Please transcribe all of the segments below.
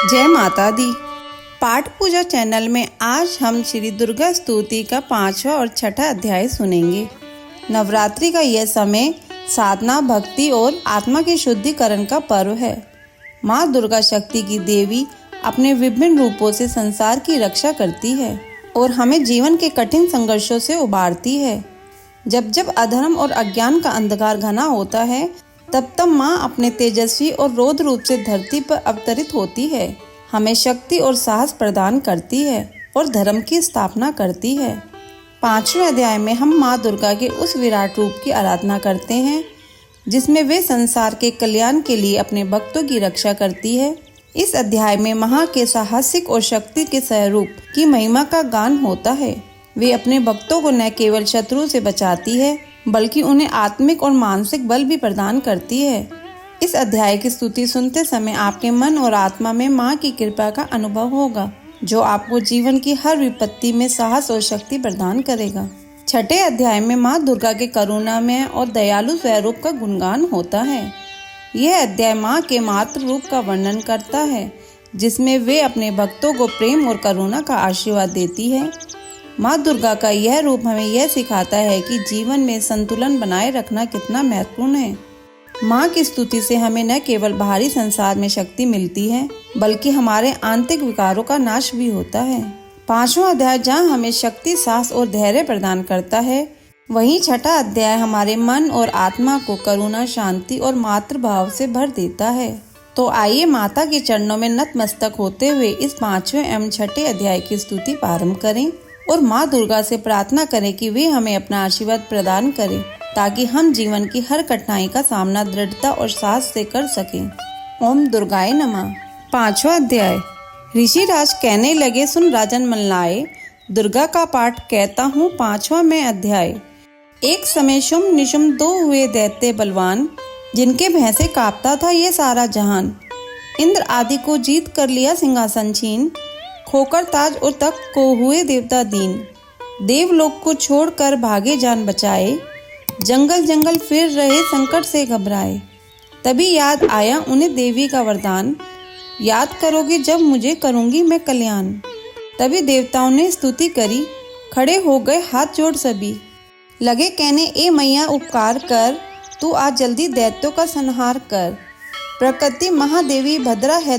जय माता दी। पाठ पूजा चैनल में आज हम श्री दुर्गा स्तुति का 5वां और 6ठा अध्याय सुनेंगे। नवरात्रि का यह समय साधना, भक्ति और आत्मा के शुद्धिकरण का पर्व है। माँ दुर्गा शक्ति की देवी अपने विभिन्न रूपों से संसार की रक्षा करती है और हमें जीवन के कठिन संघर्षों से उबारती है। जब जब अधर्म और अज्ञान का अंधकार घना होता है, तब तब माँ अपने तेजस्वी और रौद्र रूप से धरती पर अवतरित होती है, हमें शक्ति और साहस प्रदान करती है और धर्म की स्थापना करती है। 5वें अध्याय में हम माँ दुर्गा के उस विराट रूप की आराधना करते हैं जिसमें वे संसार के कल्याण के लिए अपने भक्तों की रक्षा करती है। इस अध्याय में माँ के साहसिक और शक्ति के स्वरूप की महिमा का गान होता है। वे अपने भक्तों को न केवल शत्रु से बचाती है बल्कि उन्हें आत्मिक और मानसिक बल भी प्रदान करती है। इस अध्याय की स्तुति सुनते समय आपके मन और आत्मा में माँ की कृपा का अनुभव होगा, जो आपको जीवन की हर विपत्ति में साहस और शक्ति प्रदान करेगा। 6ठे अध्याय में माँ दुर्गा के करुणामय और दयालु स्वरूप का गुणगान होता है। यह अध्याय माँ के मातृ रूप का वर्णन करता है, जिसमें वे अपने भक्तों को प्रेम और करुणा का आशीर्वाद देती है। माँ दुर्गा का यह रूप हमें यह सिखाता है कि जीवन में संतुलन बनाए रखना कितना महत्वपूर्ण है। माँ की स्तुति से हमें न केवल बाहरी संसार में शक्ति मिलती है, बल्कि हमारे आंतरिक विकारों का नाश भी होता है। 5वां अध्याय जहाँ हमें शक्ति, साहस और धैर्य प्रदान करता है, वहीं 6ठा अध्याय हमारे मन और आत्मा को करुणा, शांति और मातृभाव से भर देता है। तो आइए माता के चरणों में नतमस्तक होते हुए इस 5वें एवं 6ठे अध्याय की स्तुति प्रारंभ करें और माँ दुर्गा से प्रार्थना करें कि वे हमें अपना आशीर्वाद प्रदान करें, ताकि हम जीवन की हर कठिनाई का सामना दृढ़ता और साहस से कर सकें। ओम दुर्गाय नमः। 5वां अध्याय। ऋषिराज कहने लगे, सुन राजन मल्लाए, दुर्गा का पाठ कहता हूँ। 5वां में अध्याय। एक समय शुंभ निशुंभ 2 हुए दैत्य बलवान, जिनके भय से कांपता था ये सारा जहान। इंद्र आदि को जीत कर लिया सिंहासन छीन, खोकर ताज और तख्त को हुए देवता दीन। देवलोक को छोड़कर भागे जान बचाए, जंगल जंगल फिर रहे संकट से घबराए। तभी याद आया उन्हें देवी का वरदान, याद करोगे जब मुझे करूंगी मैं कल्याण। तभी देवताओं ने स्तुति करी, खड़े हो गए हाथ जोड़ सभी। लगे कहने, ए मैया उपकार कर, तू आज जल्दी दैत्यों का संहार कर। प्रकृति महादेवी भद्रा है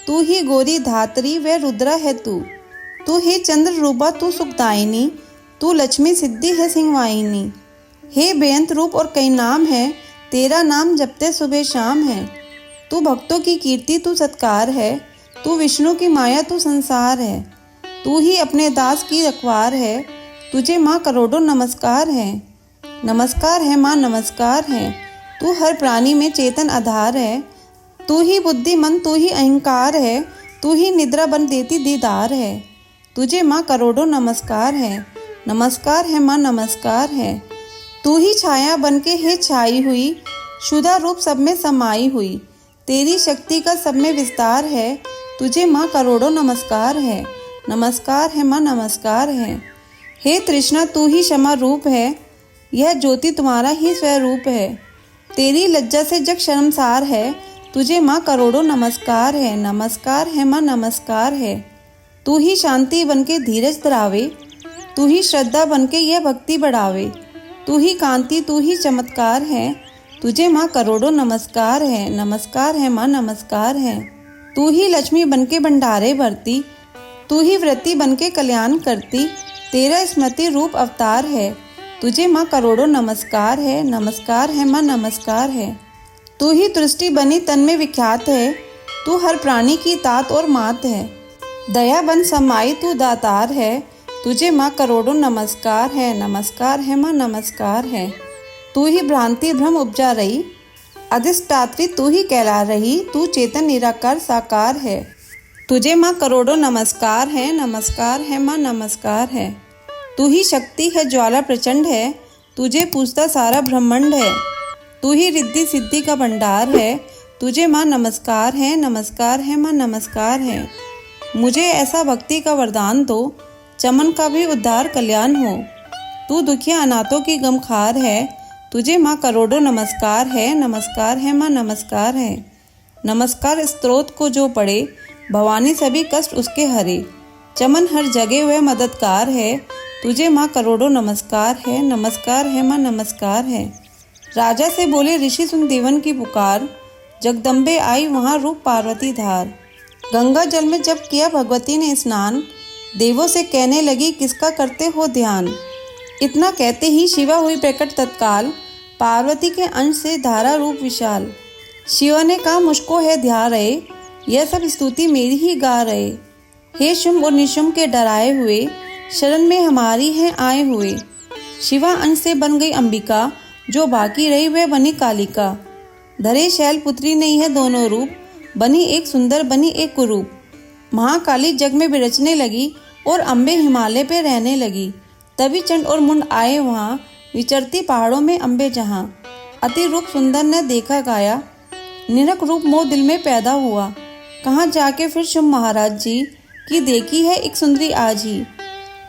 तू ही गौरी धात्री व रुद्रा है तू ही चंद्र रूपा तू सुखदायिनी, तू लक्ष्मी सिद्धि है सिंहवाहिनी। हे बेअंत रूप और कई नाम है, तेरा नाम जपते सुबह शाम है। तू भक्तों की कीर्ति तू सत्कार है, तू विष्णु की माया तू संसार है। तू ही अपने दास की रखवार है, तुझे माँ करोड़ों नमस्कार है। नमस्कार है माँ, नमस्कार है। तू हर प्राणी में चेतन आधार है, तू ही बुद्धि मन तू ही अहंकार है, तू ही निद्रा बन देती दीदार है। तुझे माँ करोड़ों नमस्कार है। नमस्कार है माँ, नमस्कार है। तू ही छाया बन के है छाई हुई, शुदा रूप सब में समाई हुई। तेरी शक्ति का सब में विस्तार है, तुझे माँ करोड़ों नमस्कार है। नमस्कार है माँ, नमस्कार है। हे तृष्णा तू ही क्षमा रूप है, यह ज्योति तुम्हारा ही स्वरूप है। तेरी लज्जा से जग शर्मसार है, तुझे माँ करोड़ों नमस्कार है। नमस्कार है माँ, नमस्कार है। तू ही शांति बन के धीरज धरावे, तू ही श्रद्धा बन के यह भक्ति बढ़ावे। तू ही कांति तू ही चमत्कार है, तुझे माँ करोड़ों नमस्कार है। नमस्कार है माँ, नमस्कार है। तू ही लक्ष्मी बन के भंडारे भरती, तू ही व्रती बन के कल्याण करती। तेरा स्मृति रूप अवतार है, तुझे माँ करोड़ों नमस्कार है। नमस्कार है माँ, नमस्कार है। तू ही दृष्टि बनी तन में विख्यात है, तू हर प्राणी की तात और मात है। दया बन समाई तू दातार है, तुझे माँ करोड़ों नमस्कार है। नमस्कार है माँ, नमस्कार है। तू ही भ्रांति भ्रम उपजा रही, अधिष्ठात्री तू ही कहला रही। तू चेतन निराकार साकार है, तुझे माँ करोड़ों नमस्कार है। नमस्कार है माँ, नमस्कार है। तू ही शक्ति है, ज्वाला प्रचंड है, तुझे पूजता सारा ब्रह्मांड है। तू ही रिद्धि सिद्धि का भंडार है, तुझे माँ नमस्कार है। नमस्कार है माँ, नमस्कार है। मुझे ऐसा भक्ति का वरदान दो, चमन का भी उद्धार कल्याण हो। तू दुखिया अनाथों की गमखार है, तुझे माँ करोड़ों नमस्कार है। नमस्कार है माँ, नमस्कार है। नमस्कार स्त्रोत को जो पढ़े, भवानी सभी कष्ट उसके हरे। चमन हर जगह वह मददगार है, तुझे माँ करोड़ों नमस्कार है माँ नमस्कार है। राजा से बोले ऋषि सुन देवन की पुकार, जगदम्बे आई वहाँ रूप पार्वती धार। गंगा जल में जब किया भगवती ने स्नान, देवों से कहने लगी किसका करते हो ध्यान। इतना कहते ही शिवा हुई प्रकट तत्काल, पार्वती के अंश से धारा रूप विशाल। शिवा ने कहा मुझको है ध्यान रहे, यह सब स्तुति मेरी ही गा रहे। हे शुंभ और निशुंभ के डराए हुए, शरण में हमारी हैं आए हुए। शिवा अंश से बन गई अंबिका, जो बाकी रही वह बनी कालिका। धरे शैल पुत्री नहीं है दोनों रूप, बनी एक सुंदर बनी एक कुरूप। महाकाली जग में बिरचने लगी और अम्बे हिमालय पे रहने लगी। तभी चंड और मुंड आए वहाँ, विचरती पहाड़ों में अम्बे जहाँ। अति रूप सुंदर ने देखा गाया, निरख रूप मोह दिल में पैदा हुआ। कहाँ जाके फिर शुंभ महाराज जी की देखी है एक सुंदरी आज ही।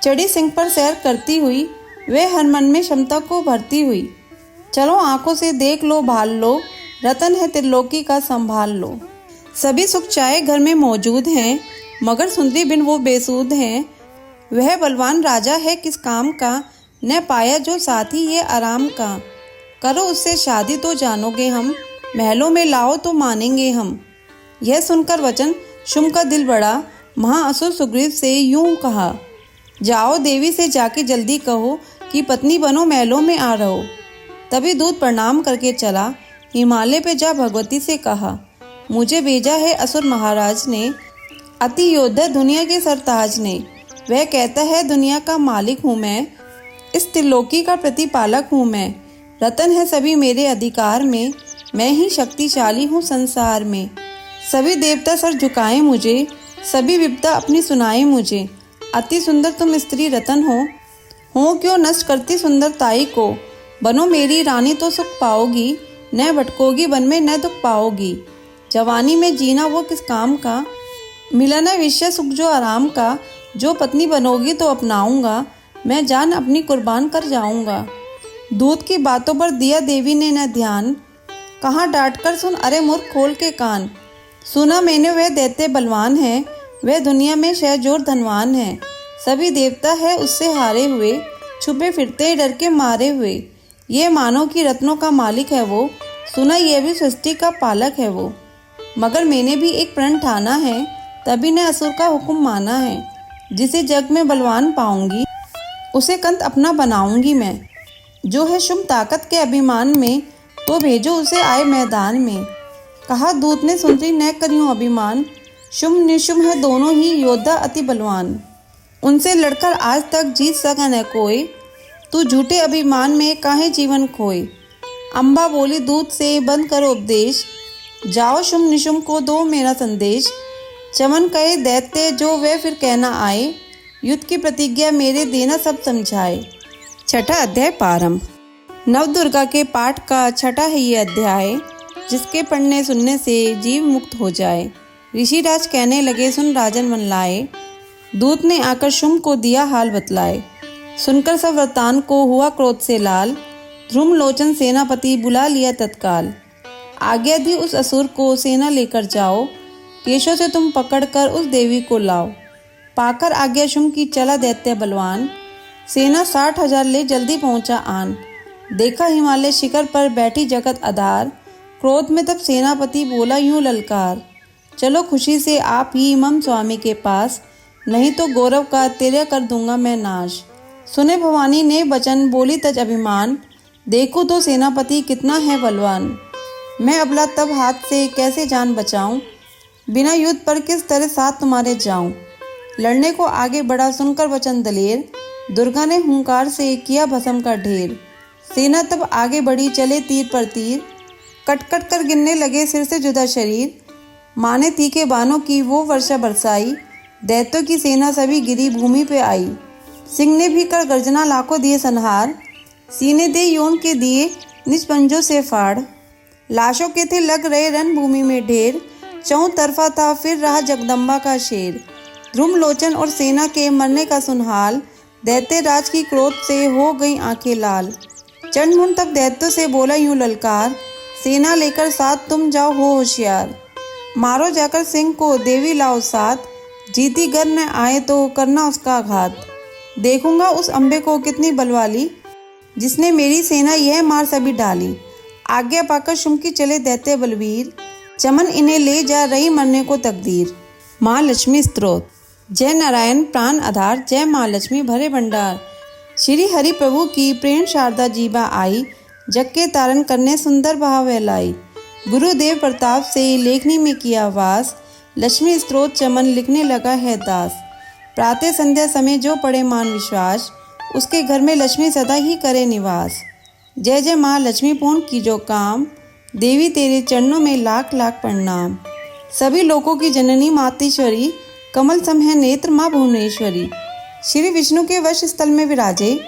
चढ़ी सिंह पर सैर करती हुई, वे हर मन में क्षमता को भरती हुई। चलो आंखों से देख लो भाल लो, रतन है त्रिलोकी का संभाल लो। सभी सुख चाहे घर में मौजूद हैं, मगर सुंदरी बिन वो बेसूद हैं। वह बलवान राजा है किस काम का, न पाया जो साथी ये आराम का। करो उससे शादी तो जानोगे हम, महलों में लाओ तो मानेंगे हम। यह सुनकर वचन शुंभ का दिल बढ़ा, महाअसुर सुग्रीव से यूं कहा, जाओ देवी से जाके जल्दी कहो कि पत्नी बनो महलों में आ रहो। तभी दूत प्रणाम करके चला, हिमालय पे जा भगवती से कहा, मुझे भेजा है असुर महाराज ने, अति योद्धा दुनिया के सरताज ने। वह कहता है दुनिया का मालिक हूँ मैं, इस त्रिलोकी का प्रतिपालक हूँ मैं। रतन है सभी मेरे अधिकार में, मैं ही शक्तिशाली हूँ संसार में। सभी देवता सर झुकाएं मुझे, सभी विपदा अपनी सुनाएं मुझे। अति सुंदर तुम स्त्री रतन हो क्यों नष्ट करती सुंदरताई को। बनो मेरी रानी तो सुख पाओगी, न भटकोगी वन में न दुख पाओगी। जवानी में जीना वो किस काम का, मिला न विषय सुख जो आराम का। जो पत्नी बनोगी तो अपनाऊंगा, मैं जान अपनी कुर्बान कर जाऊंगा। दूत की बातों पर दिया देवी ने न ध्यान, कहाँ डांट कर सुन अरे मूर्ख खोल के कान। सुना मैंने वह दैत्य बलवान है, वह दुनिया में सहजोर धनवान है। सभी देवता है उससे हारे हुए, छुपे फिरते डर के मारे हुए। ये मानो कि रत्नों का मालिक है वो, सुना ये भी सृष्टि का पालक है वो। मगर मैंने भी एक प्रण ठाना है, तभी ने असुर का हुक्म माना है। जिसे जग में बलवान पाऊंगी, उसे कंत अपना बनाऊंगी मैं। जो है शुंभ ताकत के अभिमान में, तो भेजो उसे आए मैदान में। कहा दूत ने सुंदरी न करियो अभिमान, शुंभ निशुंभ है दोनों ही योद्धा अति बलवान। उनसे लड़कर आज तक जीत सका न कोई, तू झूठे अभिमान में काहे जीवन खोए। अम्बा बोली दूत से बंद करो उपदेश, जाओ शुंभ निशुंभ को दो मेरा संदेश। चमन कहे दैत्य जो वे फिर कहना आए, युद्ध की प्रतिज्ञा मेरे देना सब समझाए। छठा अध्याय प्रारंभ। नवदुर्गा के पाठ का छठा है ये अध्याय, जिसके पढ़ने सुनने से जीव मुक्त हो जाए। ऋषिराज कहने लगे सुन राजन मन लाए, दूत ने आकर शुंभ को दिया हाल बतलाए। सुनकर सब वृतांत को हुआ क्रोध से लाल, ध्रुम लोचन सेनापति बुला लिया तत्काल। आज्ञा दी उस असुर को सेना लेकर जाओ, केशों से तुम पकड़कर उस देवी को लाओ। पाकर आज्ञा शुंभ की चला दैत्य बलवान, सेना 60,000 ले जल्दी पहुंचा आन। देखा हिमालय शिखर पर बैठी जगत आधार, क्रोध में तब सेनापति बोला यूं ललकार, चलो खुशी से आप ही मम स्वामी के पास, नहीं तो गौरव का तेरे कर दूंगा मैं नाश। सुने भवानी ने वचन बोली तज अभिमान, देखो तो सेनापति कितना है बलवान। मैं अबला तब हाथ से कैसे जान बचाऊं, बिना युद्ध पर किस तरह साथ तुम्हारे जाऊं। लड़ने को आगे बढ़ा सुनकर वचन दलेर, दुर्गा ने हुंकार से किया भस्म का ढेर। सेना तब आगे बढ़ी चले तीर पर तीर, कट कट कर गिनने लगे सिर से जुदा शरीर। माने तीखे बानों की वो वर्षा बरसाई, दैत्यों की सेना सभी गिरी भूमि पे आई। सिंह ने भी कर गर्जना लाखों दिए संहार, सीने दे योन के दिए निज पंजों से फाड़। लाशों के थे लग रहे रण भूमि में ढेर, चौं तरफा था फिर रहा जगदम्बा का शेर। ध्रुम लोचन और सेना के मरने का सुनहाल, दैत्य राज की क्रोध से हो गई आंखें लाल। चंडमुंड तब दैत्यों से बोला यूं ललकार, सेना लेकर साथ तुम जाओ हो होशियार। मारो जाकर सिंह को देवी लाओ साथ, जीती गर न आए तो करना उसका घात। देखूंगा उस अम्बे को कितनी बलवाली, जिसने मेरी सेना यह मार सभी डाली। आज्ञा पाकर शुम्की चले दैत्य बलवीर, चमन इन्हें ले जा रही मरने को तकदीर। माँ लक्ष्मी स्तोत्र। जय नारायण प्राण आधार, जय माँ लक्ष्मी भरे भंडार। श्री हरि प्रभु की प्रेम शारदा जीबा आई, जग के तारण करने सुंदर भाव लाई। गुरुदेव प्रताप से लेखनी में किया वास, लक्ष्मी स्तोत्र चमन लिखने लगा है दास। प्रातः संध्या समय जो पढ़े मान विश्वास, उसके घर में लक्ष्मी सदा ही करे निवास। जय जय माँ लक्ष्मी पूर्ण की जो काम, देवी तेरे चरणों में लाख लाख प्रणाम। सभी लोगों की जननी मातेश्वरी, कमल सम है नेत्र माँ भुवनेश्वरी। श्री विष्णु के वश स्थल में विराजे,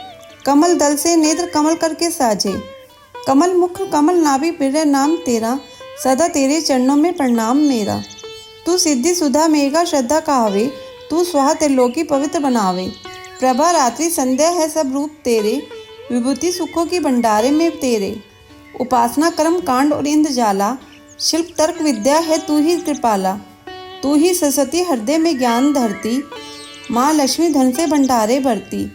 कमल दल से नेत्र कमल करके साजे। कमल मुख कमल नाभि प्रिय नाम तेरा, सदा तेरे चरणों में प्रणाम मेरा। तू सिद्धि सुधा मेघा श्रद्धा कहावे, तू स्वाहा त्रिलोकी पवित्र बनावे। प्रभा रात्रि संध्या है सब रूप तेरे, विभूति सुखों की भंडारे में तेरे। उपासना कर्म कांड और इंद्रजाला, शिल्प तर्क विद्या है तू ही कृपाला। तू ही सरस्वती हृदय में ज्ञान धरती, माँ लक्ष्मी धन से भंडारे भरती।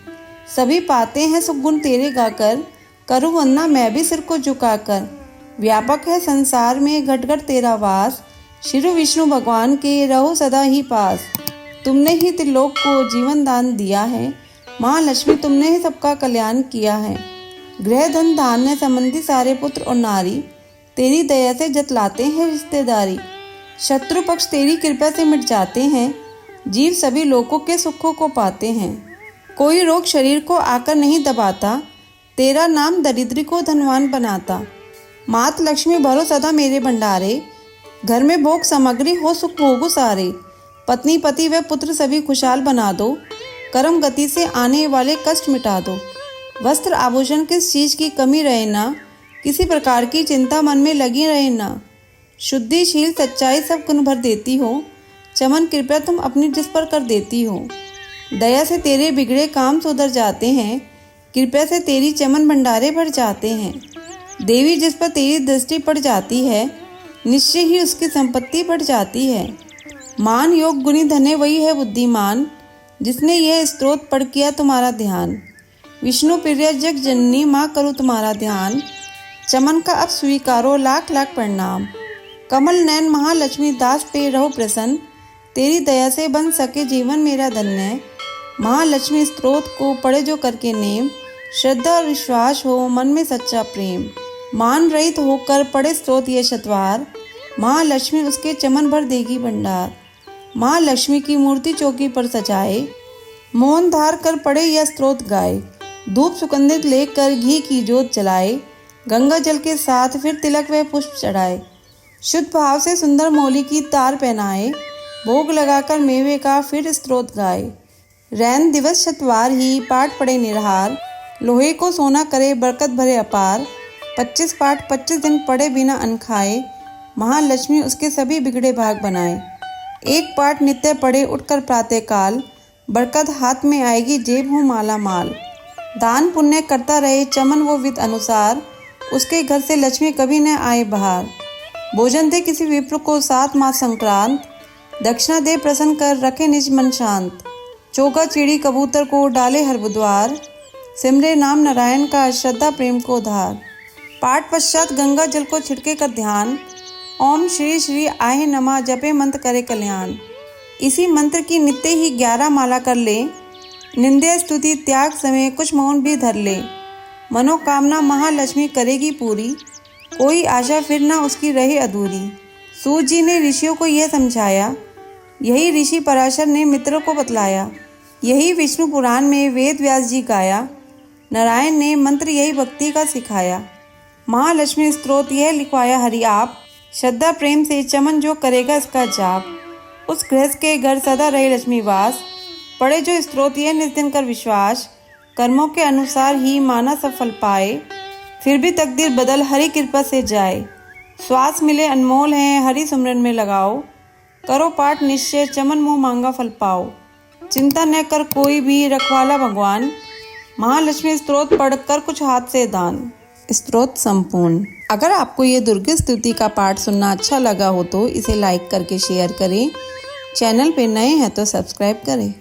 सभी पाते हैं सुख गुण तेरे गाकर, करूँ वंदना मैं भी सिर को झुकाकर। व्यापक है संसार में घट घट तेरा वास, श्री विष्णु भगवान के रहो सदा ही पास। तुमने ही त्रिलोक को जीवन दान दिया है, माँ लक्ष्मी तुमने ही सबका कल्याण किया है। गृह धन धान्य संबंधी सारे पुत्र और नारी, तेरी दया से जतलाते हैं रिश्तेदारी। शत्रु पक्ष तेरी कृपा से मिट जाते हैं, जीव सभी लोगों के सुखों को पाते हैं। कोई रोग शरीर को आकर नहीं दबाता, तेरा नाम दरिद्री को धनवान बनाता। मात लक्ष्मी भरो सदा मेरे भंडारे, घर में भोग सामग्री हो सुख भोगो सारे। पत्नी पति व पुत्र सभी खुशहाल बना दो, कर्म गति से आने वाले कष्ट मिटा दो। वस्त्र आभूषण किस चीज़ की कमी रहे ना, किसी प्रकार की चिंता मन में लगी रहे ना। शुद्धिशील सच्चाई सब गुण भर देती हो, चमन कृपया तुम अपनी जिस पर कर देती हो। दया से तेरे बिगड़े काम सुधर जाते हैं, कृपया से तेरी चमन भंडारे भर जाते हैं। देवी जिस पर तेरी दृष्टि पड़ जाती है, निश्चय ही उसकी संपत्ति बढ़ जाती है। मान योग गुणी धन्य वही है बुद्धिमान, जिसने यह स्तोत्र पढ़ किया तुम्हारा ध्यान। विष्णु प्रिय जग जननी माँ करो तुम्हारा ध्यान, चमन का अब स्वीकारो लाख लाख प्रणाम। कमल नयन महालक्ष्मी दास पे रहो प्रसन्न, तेरी दया से बन सके जीवन मेरा धन्य। महालक्ष्मी स्तोत्र को पढ़े जो करके नेम, श्रद्धा और विश्वास हो मन में सच्चा प्रेम। मान रहित होकर पढ़े स्तोत्र ये शतवार, महालक्ष्मी उसके चमन भर देगी भंडार। महालक्ष्मी की मूर्ति चौकी पर सजाए, मौन धार कर पढ़े यह स्तोत्र गाए। धूप सुगंधित लेकर घी की जोत जलाए, गंगा जल के साथ फिर तिलक व पुष्प चढ़ाए। शुद्ध भाव से सुंदर मौली की तार पहनाए, भोग लगाकर मेवे का फिर स्तोत्र गाए। रैन दिवस शतवार ही पाठ पढ़े निरहार, लोहे को सोना करे बरकत भरे अपार। 25 पाठ 25 दिन पढ़े बिना अन्न खाए, महालक्ष्मी उसके सभी बिगड़े भाग बनाए। एक पाठ नित्य पढ़े उठकर प्रातः काल, बरकत हाथ में आएगी जेब हो माला माल। दान पुण्य करता रहे चमन वो विध अनुसार, उसके घर से लक्ष्मी कभी न आए बाहर। भोजन दे किसी विप्र को 7 मास संक्रांत, दक्षिणा दे प्रसन्न कर रखे निज मन शांत। चौका चिड़ी कबूतर को डाले हर बुधवार, सिमरे नाम नारायण का श्रद्धा प्रेम को धार। पाठ पश्चात गंगा जल को छिड़के कर ध्यान, ओम श्री श्री आहे नमः जपे मंत्र करे कल्याण। इसी मंत्र की नित्य ही 11 माला कर ले, निंदे स्तुति त्याग समय कुछ मौन भी धर ले। मनोकामना महालक्ष्मी करेगी पूरी, कोई आशा फिर ना उसकी रहे अधूरी। सूत जी ने ऋषियों को यह समझाया, यही ऋषि पराशर ने मित्रों को बतलाया। यही विष्णु पुराण में वेद व्यास जी गाया, नारायण ने मंत्र यही भक्ति का सिखाया। महालक्ष्मी स्तोत्र यह लिखवाया हरि आप, श्रद्धा प्रेम से चमन जो करेगा इसका जाप। उस गृहस्थ के घर सदा रहे लक्ष्मी वास, पढ़े जो स्तोत्र यह निस्दिन कर विश्वास। कर्मों के अनुसार ही माना सब फल पाए, फिर भी तकदीर बदल हरि कृपा से जाए। श्वास मिले अनमोल है हरि सुमरन में लगाओ, करो पाठ निश्चय चमन मुँह मांगा फल पाओ। चिंता न कर कोई भी रखवाला भगवान, महालक्ष्मी स्तोत्र पढ़कर कुछ हाथ से दान। स्तोत्र संपूर्ण। अगर आपको ये दुर्गा स्तुति का पाठ सुनना अच्छा लगा हो तो इसे लाइक करके शेयर करें। चैनल पे नए हैं तो सब्सक्राइब करें।